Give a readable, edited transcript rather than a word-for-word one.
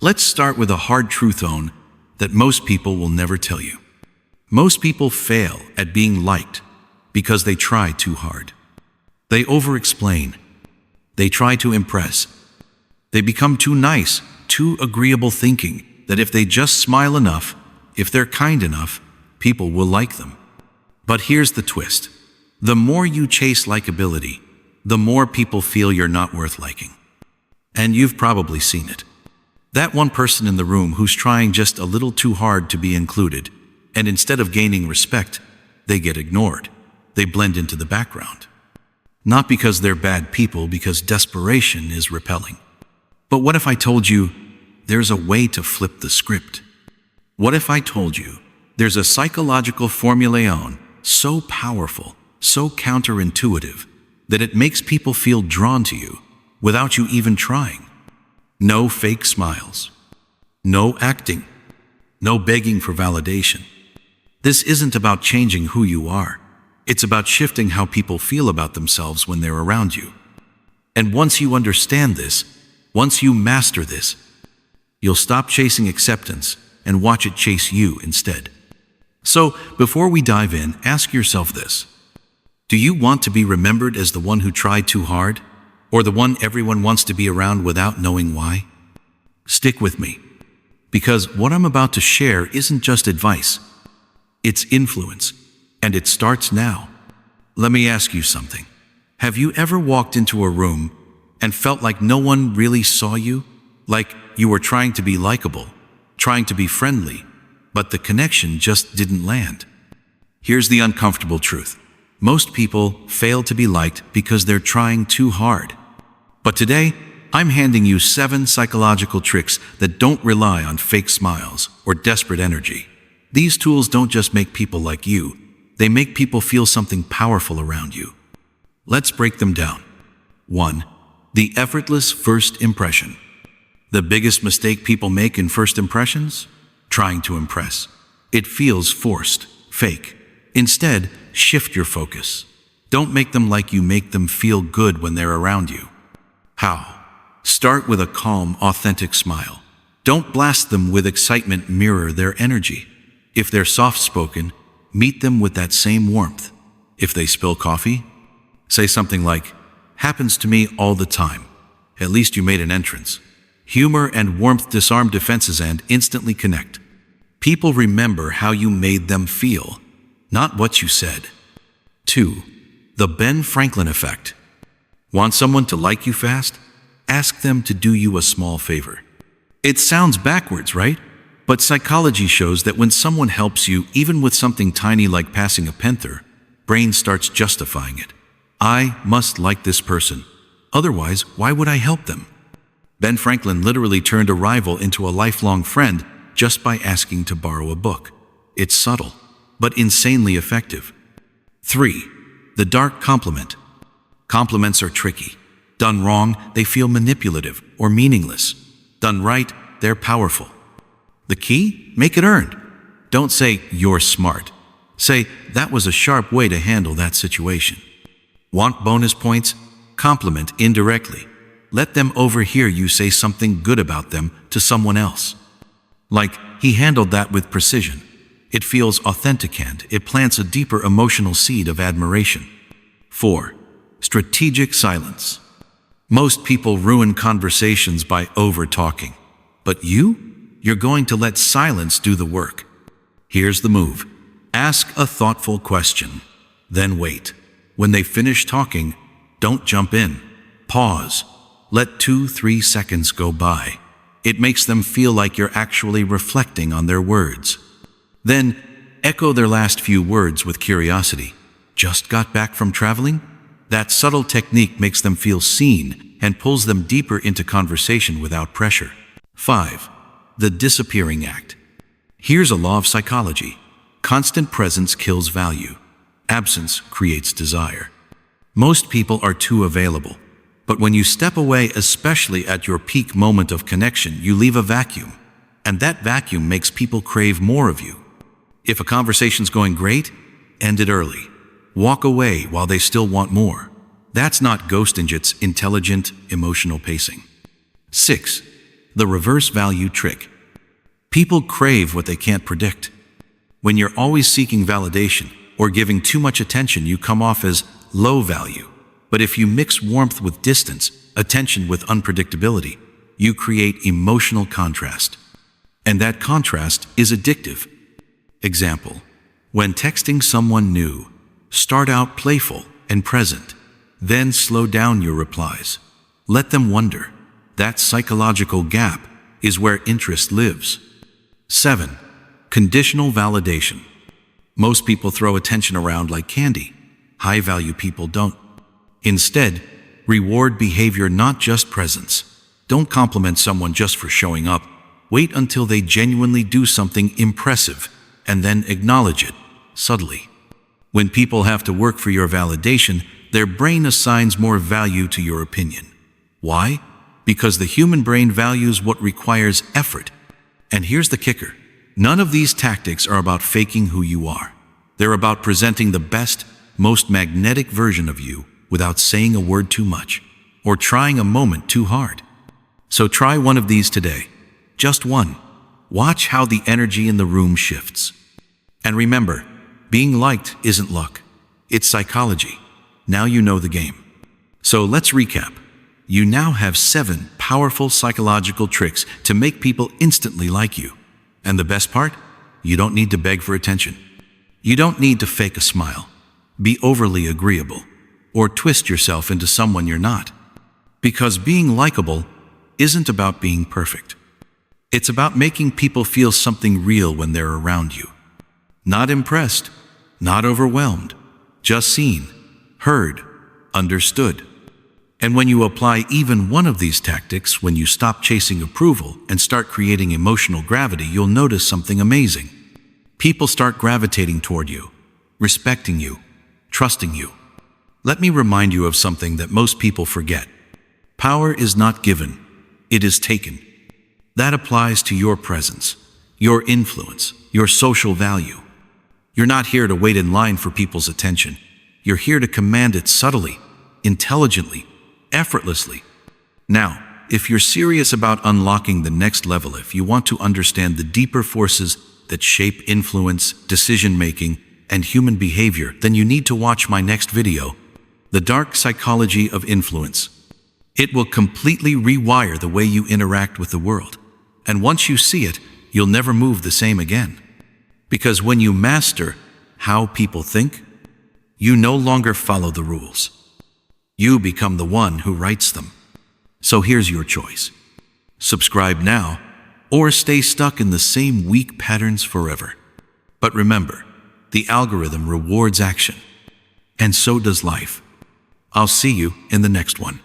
Let's start with a hard truth that most people will never tell you. Most people fail at being liked because they try too hard. They over-explain. They try to impress. They become too nice, too agreeable, thinking that if they just smile enough, if they're kind enough, people will like them. But here's the twist. The more you chase likability, the more people feel you're not worth liking. And you've probably seen it. That one person in the room who's trying just a little too hard to be included, and instead of gaining respect, they get ignored. They blend into the background. Not because they're bad people, because desperation is repelling. But what if I told you there's a way to flip the script? What if I told you there's a psychological formula so powerful, so counterintuitive, that it makes people feel drawn to you without you even trying? No fake smiles. No acting. No begging for validation. This isn't about changing who you are. It's about shifting how people feel about themselves when they're around you. And once you understand this, once you master this, you'll stop chasing acceptance and watch it chase you instead. So, before we dive in, ask yourself this. Do you want to be remembered as the one who tried too hard? Or the one everyone wants to be around without knowing why? Stick with me, because what I'm about to share isn't just advice. It's influence, and it starts now. Let me ask you something. Have you ever walked into a room and felt like no one really saw you? Like you were trying to be likable, trying to be friendly, but the connection just didn't land? Here's the uncomfortable truth. Most people fail to be liked because they're trying too hard. But today, I'm handing you 7 psychological tricks that don't rely on fake smiles or desperate energy. These tools don't just make people like you, they make people feel something powerful around you. Let's break them down. 1. The effortless first impression. The biggest mistake people make in first impressions? Trying to impress. It feels forced, fake. Instead, shift your focus. Don't make them like you, make them feel good when they're around you. How? Start with a calm, authentic smile. Don't blast them with excitement, mirror their energy. If they're soft-spoken, meet them with that same warmth. If they spill coffee, say something like, "Happens to me all the time. At least you made an entrance." Humor and warmth disarm defenses and instantly connect. People remember how you made them feel, not what you said. 2. The Ben Franklin effect. Want someone to like you fast? Ask them to do you a small favor. It sounds backwards, right? But psychology shows that when someone helps you, even with something tiny like passing a panther, brain starts justifying it. I must like this person. Otherwise, why would I help them? Ben Franklin literally turned a rival into a lifelong friend just by asking to borrow a book. It's subtle, but insanely effective. 3. The dark compliment. Compliments are tricky. Done wrong, they feel manipulative or meaningless. Done right, they're powerful. The key? Make it earned. Don't say, "You're smart." Say, "That was a sharp way to handle that situation." Want bonus points? Compliment indirectly. Let them overhear you say something good about them to someone else. Like, "He handled that with precision." It feels authentic and it plants a deeper emotional seed of admiration. 4. Strategic silence. Most people ruin conversations by over-talking. But you're going to let silence do the work. Here's the move. Ask a thoughtful question, then wait. When they finish talking, don't jump in. Pause. Let 2-3 seconds go by. It makes them feel like you're actually reflecting on their words. Then, echo their last few words with curiosity. Just got back from traveling? That subtle technique makes them feel seen and pulls them deeper into conversation without pressure. 5. The disappearing act. Here's a law of psychology. Constant presence kills value. Absence creates desire. Most people are too available. But when you step away, especially at your peak moment of connection, you leave a vacuum. And that vacuum makes people crave more of you. If a conversation's going great, end it early. Walk away while they still want more. That's not ghosting, it's intelligent, emotional pacing. 6. the reverse value trick. People crave what they can't predict. When you're always seeking validation or giving too much attention, you come off as low value. But if you mix warmth with distance, attention with unpredictability, you create emotional contrast. And that contrast is addictive. Example: when texting someone new, start out playful and present, then slow down your replies. Let them wonder. That psychological gap is where interest lives. 7. Conditional validation. Most people throw attention around like candy. High-value people don't. Instead, reward behavior, not just presence. Don't compliment someone just for showing up. Wait until they genuinely do something impressive, and then acknowledge it, subtly. When people have to work for your validation, their brain assigns more value to your opinion. Why? Because the human brain values what requires effort. And here's the kicker: none of these tactics are about faking who you are. They're about presenting the best, most magnetic version of you without saying a word too much or trying a moment too hard. So try one of these today. Just one. Watch how the energy in the room shifts. And remember, being liked isn't luck. It's psychology. Now you know the game. So let's recap. You now have 7 powerful psychological tricks to make people instantly like you. And the best part? You don't need to beg for attention. You don't need to fake a smile, be overly agreeable, or twist yourself into someone you're not. Because being likable isn't about being perfect. It's about making people feel something real when they're around you. Not impressed, not overwhelmed, just seen, heard, understood. And when you apply even one of these tactics, when you stop chasing approval and start creating emotional gravity, you'll notice something amazing. People start gravitating toward you, respecting you, trusting you. Let me remind you of something that most people forget. Power is not given, it is taken. That applies to your presence, your influence, your social value. You're not here to wait in line for people's attention. You're here to command it subtly, intelligently, effortlessly. Now, if you're serious about unlocking the next level, if you want to understand the deeper forces that shape influence, decision-making, and human behavior, then you need to watch my next video, The Dark Psychology of Influence. It will completely rewire the way you interact with the world. And once you see it, you'll never move the same again. Because when you master how people think, you no longer follow the rules. You become the one who writes them. So here's your choice. Subscribe now, or stay stuck in the same weak patterns forever. But remember, the algorithm rewards action. And so does life. I'll see you in the next one.